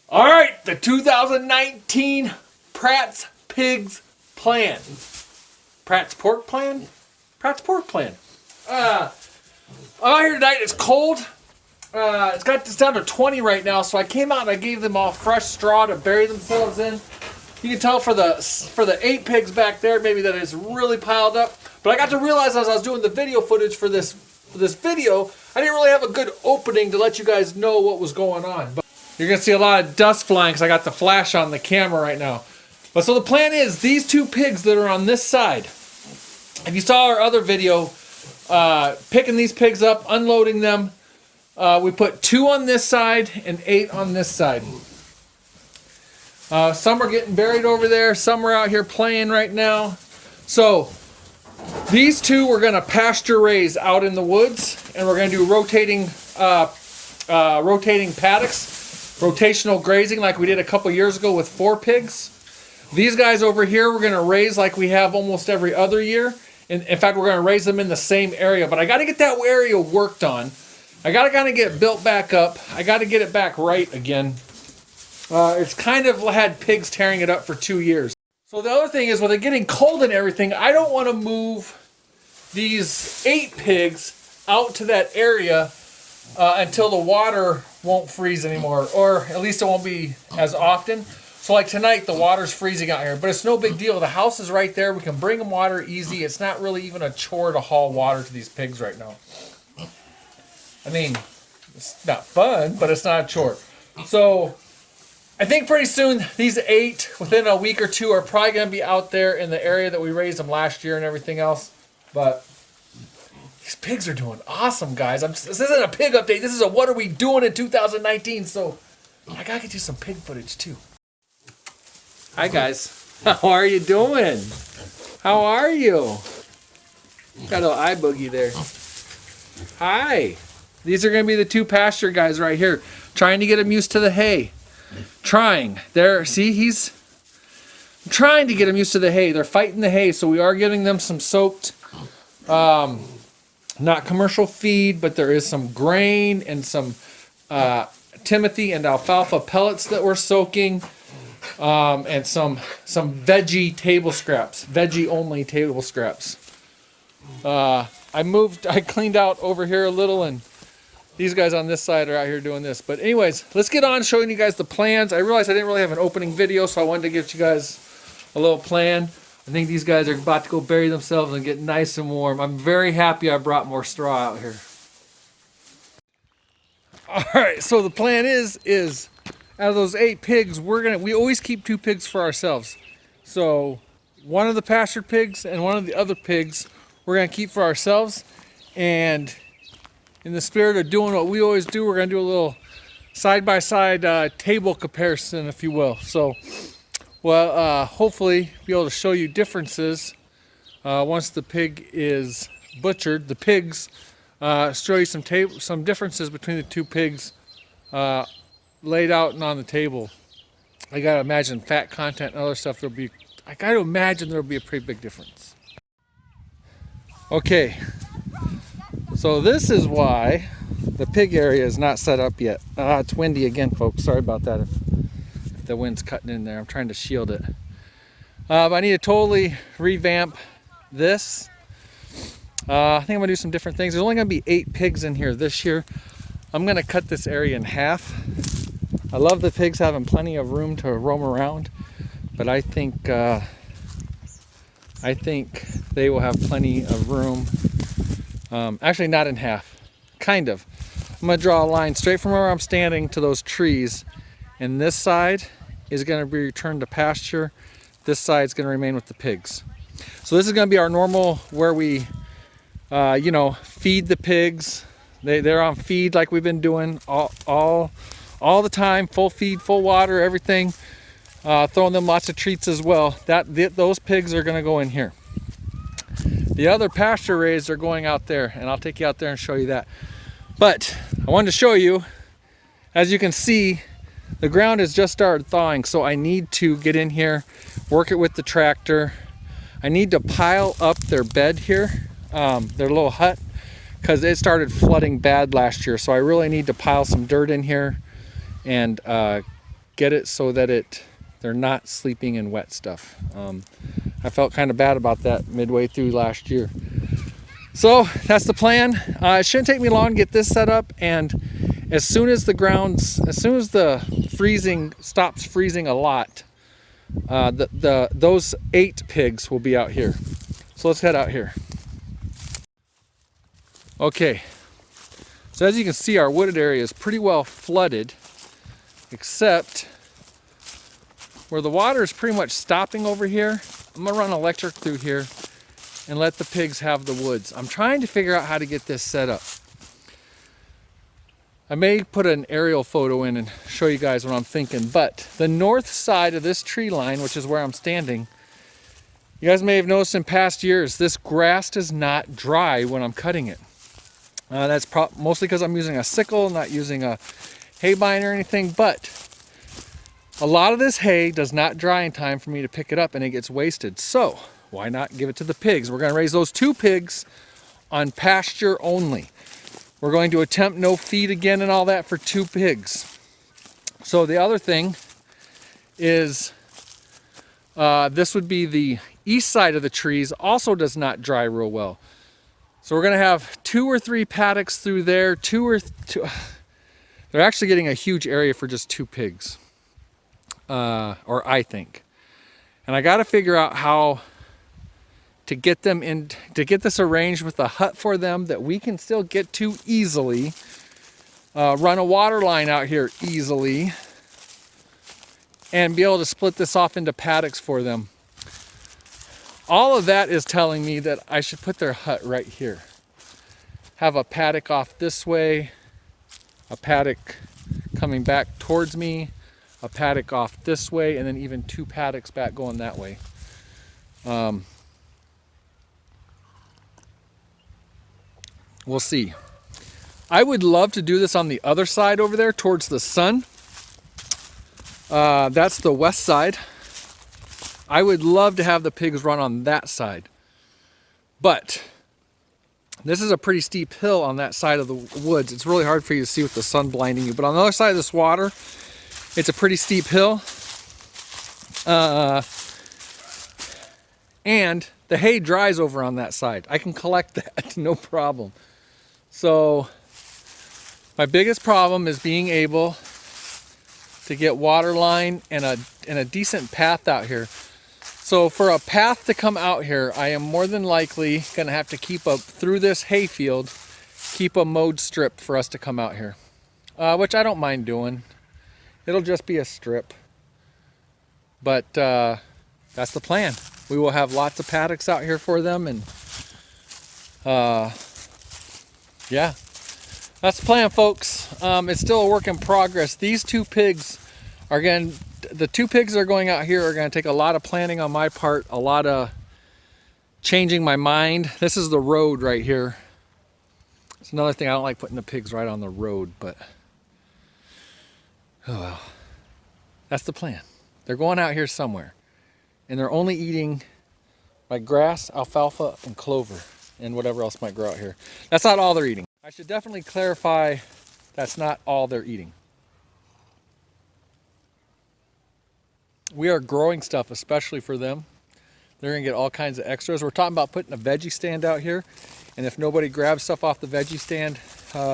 All right, the 2019 Pratt's Pigs Plan. Pratt's Pork Plan? Pratt's Pork Plan. I'm out here tonight. It's cold. It's down to 20 right now, so I came out and I gave them all fresh straw to bury themselves in. You can tell for the 8 pigs back there, maybe that it's really piled up. But I got to realize as I was doing the video footage for this video, I didn't really have a good opening to let you guys know what was going on. But you're going to see a lot of dust flying because I got the flash on the camera right now. But so the plan is these 2 pigs that are on this side. If you saw our other video, picking these pigs up, unloading them, we put 2 on this side and 8 on this side. Some are getting buried over there. Some are out here playing right now. So these 2 we're going to pasture raise out in the woods, and we're going to do rotating paddocks, rotational grazing like we did a couple years ago with 4 pigs. These guys over here we're going to raise like we have almost every other year. In fact, we're going to raise them in the same area, but I got to get that area worked on. I got to kind of get built back up. I got to get it back right again. It's kind of had pigs tearing it up for 2 years. So the other thing is, with it getting cold and everything, I don't want to move these 8 pigs out to that area until the water won't freeze anymore, or at least it won't be as often. So like tonight, the water's freezing out here, but it's no big deal. The house is right there. We can bring them water easy. It's not really even a chore to haul water to these pigs right now. I mean, it's not fun, but it's not a chore. So I think pretty soon these 8, within a week or 2, are probably going to be out there in the area that we raised them last year and everything else. But these pigs are doing awesome, guys. This isn't a pig update. This is a what are we doing in 2019. So I got to get you some pig footage too. Hi, guys. How are you doing? How are you? Got a little eye boogie there. Hi. These are going to be the 2 pasture guys right here. Trying to get them used to the hay. Trying. There, see, he's trying to get them used to the hay. They're fighting the hay, so we are giving them some soaked, not commercial feed, but there is some grain and some Timothy and alfalfa pellets that we're soaking, and some veggie table scraps, veggie only table scraps. I cleaned out over here a little, and these guys on this side are out here doing this. But anyways, let's get on showing you guys the plans. I realized I didn't really have an opening video, so I wanted to give you guys a little plan. I think these guys are about to go bury themselves and get nice and warm. I'm very happy I brought more straw out here. All right, so the plan is out of those 8 pigs, we always keep 2 pigs for ourselves. So one of the pastured pigs and one of the other pigs we're gonna keep for ourselves. And in the spirit of doing what we always do, we're going to do a little side-by-side table comparison, if you will. So, well, hopefully be able to show you differences once the pig is butchered. The pigs, show you some differences between the 2 pigs laid out and on the table. I got to imagine fat content and other stuff, I got to imagine there'll be a pretty big difference. Okay. So this is why the pig area is not set up yet. It's windy again, folks. Sorry about that if the wind's cutting in there. I'm trying to shield it. But I need to totally revamp this. I think I'm going to do some different things. There's only going to be 8 pigs in here this year. I'm going to cut this area in half. I love the pigs having plenty of room to roam around, but I think they will have plenty of room. Actually not in half, kind of. I'm going to draw a line straight from where I'm standing to those trees, and this side is going to be returned to pasture. This side is going to remain with the pigs. So this is going to be our normal, where we feed the pigs. They're on feed like we've been doing all the time, full feed, full water, everything. Throwing them lots of treats as well. Those pigs are going to go in here. The other pasture raised are going out there, and I'll take you out there and show you that. But I wanted to show you, as you can see, the ground has just started thawing, so I need to get in here, work it with the tractor. I need to pile up their bed here, their little hut, because it started flooding bad last year. So I really need to pile some dirt in here and get it so that they're not sleeping in wet stuff. I felt kind of bad about that midway through last year. So that's the plan. It shouldn't take me long to get this set up, and as soon as the freezing stops freezing a lot, those 8 pigs will be out here. So let's head out here. Okay, so as you can see, our wooded area is pretty well flooded, except where the water is pretty much stopping over here. I'm gonna run electric through here and let the pigs have the woods. I'm trying to figure out how to get this set up. I may put an aerial photo in and show you guys what I'm thinking, but the north side of this tree line, which is where I'm standing, you guys may have noticed in past years, this grass does not dry when I'm cutting it. That's mostly because I'm using a sickle, not using a hay bind or anything, but a lot of this hay does not dry in time for me to pick it up and it gets wasted. So why not give it to the pigs? We're gonna raise those 2 pigs on pasture only. We're going to attempt no feed again and all that for 2 pigs. So the other thing is, this would be the east side of the trees, also does not dry real well. So we're gonna have 2 or 3 paddocks through there, 2 or 2. They're actually getting a huge area for just 2 pigs, or I think. And I gotta figure out how to get them in, to get this arranged with a hut for them that we can still get to easily, run a water line out here easily, and be able to split this off into paddocks for them. All of that is telling me that I should put their hut right here. Have a paddock off this way, a paddock coming back towards me, a paddock off this way, and then even 2 paddocks back going that way. We'll see. I would love to do this on the other side over there towards the sun. That's the west side. I would love to have the pigs run on that side. But this is a pretty steep hill on that side of the woods. It's really hard for you to see with the sun blinding you. But on the other side of this water, it's a pretty steep hill. And the hay dries over on that side. I can collect that, no problem. So my biggest problem is being able to get water line and a decent path out here. So for a path to come out here, I am more than likely gonna have to keep up through this hayfield, keep a mowed strip for us to come out here, which I don't mind doing. It'll just be a strip, but that's the plan. We will have lots of paddocks out here for them, and yeah, that's the plan, folks. It's still a work in progress. These 2 pigs are the 2 pigs that are going out here are going to take a lot of planning on my part, a lot of changing my mind. This is the road right here. It's another thing, I don't like putting the pigs right on the road, but oh well. That's the plan. They're going out here somewhere, and they're only eating like grass, alfalfa, and clover, and whatever else might grow out here. That's not all they're eating. I should definitely clarify that's not all they're eating. We are growing stuff especially for them. They're gonna get all kinds of extras. We're talking about putting a veggie stand out here, and if nobody grabs stuff off the veggie stand,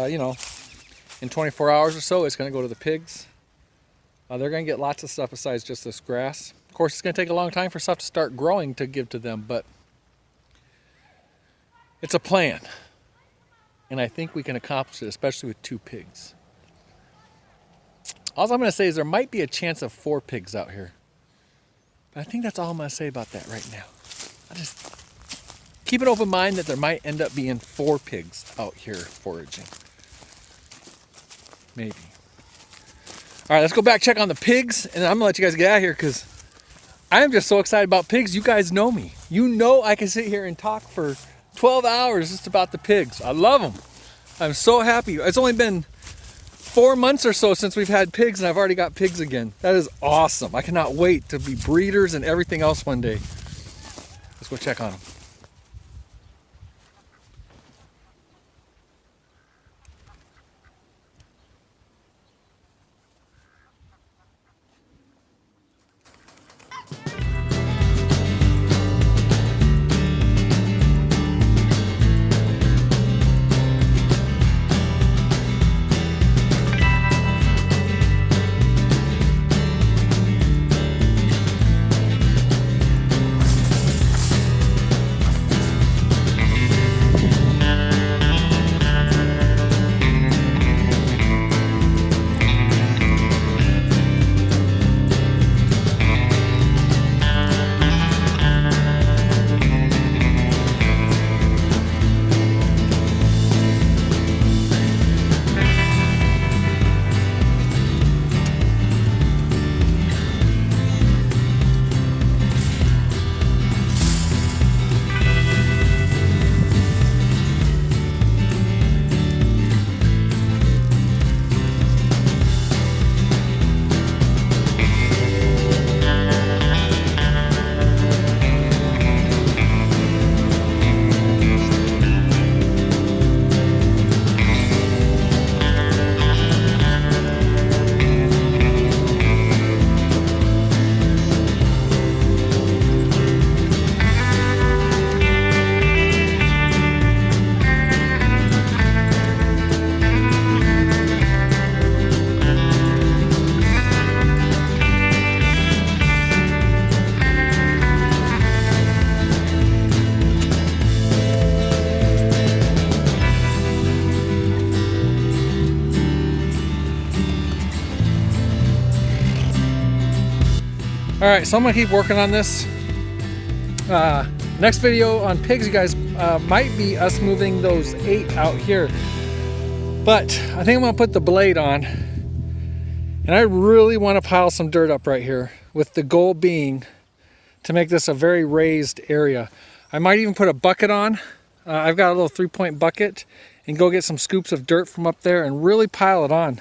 you know, in 24 hours or so, it's gonna go to the pigs. They're gonna get lots of stuff besides just this grass. Of course, it's gonna take a long time for stuff to start growing to give to them, but it's a plan. And I think we can accomplish it, especially with 2 pigs. All I'm gonna say is there might be a chance of 4 pigs out here. But I think that's all I'm gonna say about that right now. I just keep an open mind that there might end up being 4 pigs out here foraging. Maybe. All right, let's go back, check on the pigs, and I'm gonna let you guys get out of here because I am just so excited about pigs. You guys know me. You know I can sit here and talk for 12 hours just about the pigs. I love them. I'm so happy. It's only been 4 months or so since we've had pigs, and I've already got pigs again. That is awesome. I cannot wait to be breeders and everything else one day. Let's go check on them. All right, so I'm gonna keep working on this. Next video on pigs, you guys, might be us moving those 8 out here. But I think I'm gonna put the blade on, and I really want to pile some dirt up right here, with the goal being to make this a very raised area. I might even put a bucket on. I've got a little 3-point bucket, and go get some scoops of dirt from up there and really pile it on.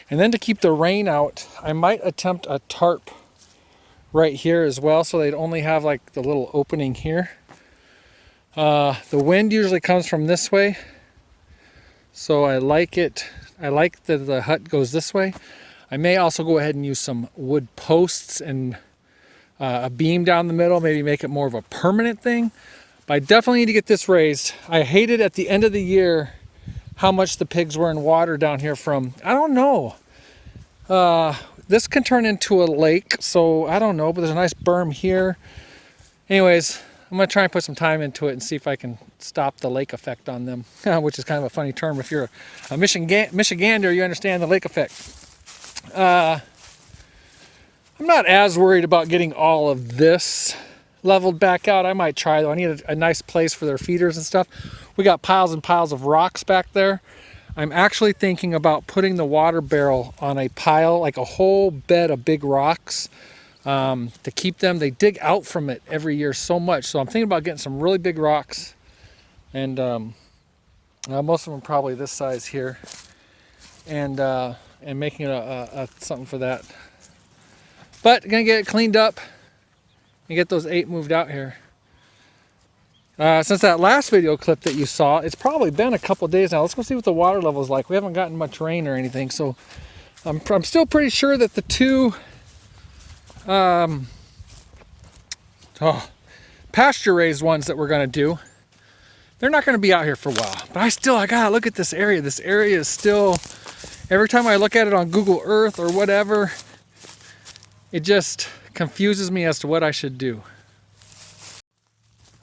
And then to keep the rain out, I might attempt a tarp right here as well, so they'd only have like the little opening here. The wind usually comes from this way, so I like it. I like that the hut goes this way. I may also go ahead and use some wood posts and a beam down the middle, maybe make it more of a permanent thing. But I definitely need to get this raised. I hated at the end of the year how much the pigs were in water down here from, I don't know. This can turn into a lake, so I don't know, but there's a nice berm here. Anyways, I'm gonna try and put some time into it and see if I can stop the lake effect on them, which is kind of a funny term. If you're a Michigander, you understand the lake effect. I'm not as worried about getting all of this leveled back out. I might try though. I need a nice place for their feeders and stuff. We got piles and piles of rocks back there. I'm actually thinking about putting the water barrel on a pile, like a whole bed of big rocks, to keep them. They dig out from it every year so much. So I'm thinking about getting some really big rocks, and most of them probably this size here, and making it something for that. But gonna get it cleaned up and get those 8 moved out here. Since that last video clip that you saw, it's probably been a couple days now. Let's go see what the water level is like. We haven't gotten much rain or anything, so I'm still pretty sure that the 2 pasture raised ones that we're gonna do, they're not gonna be out here for a while. But I gotta look at this area. This area is still, every time I look at it on Google Earth or whatever, it just confuses me as to what I should do.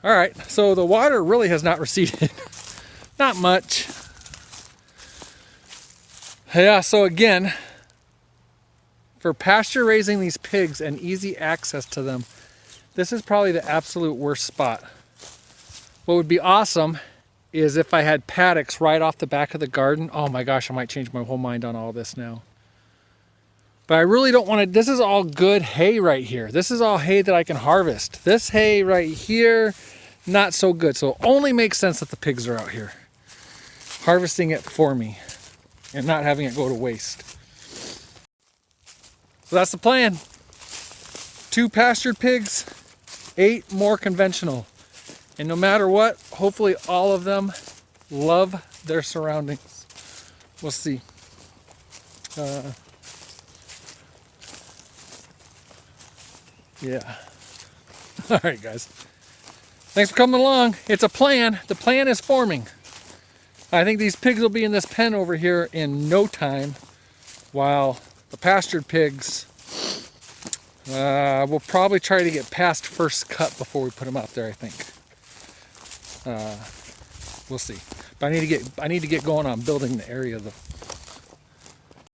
All right, so the water really has not receded. Not much. Yeah, so again, for pasture raising these pigs and easy access to them, this is probably the absolute worst spot. What would be awesome is if I had paddocks right off the back of the garden. Oh my gosh, I might change my whole mind on all this now. But I really don't want to, this is all good hay right here. This is all hay that I can harvest. This hay right here, not so good. So it only makes sense that the pigs are out here harvesting it for me and not having it go to waste. So that's the plan. 2 pastured pigs, 8 more conventional. And no matter what, hopefully all of them love their surroundings. We'll see. Yeah. All right, guys. Thanks for coming along. It's a plan. The plan is forming. I think these pigs will be in this pen over here in no time, while the pastured pigs, we'll probably try to get past first cut before we put them out there, I think. We'll see. But I need to get going on building the area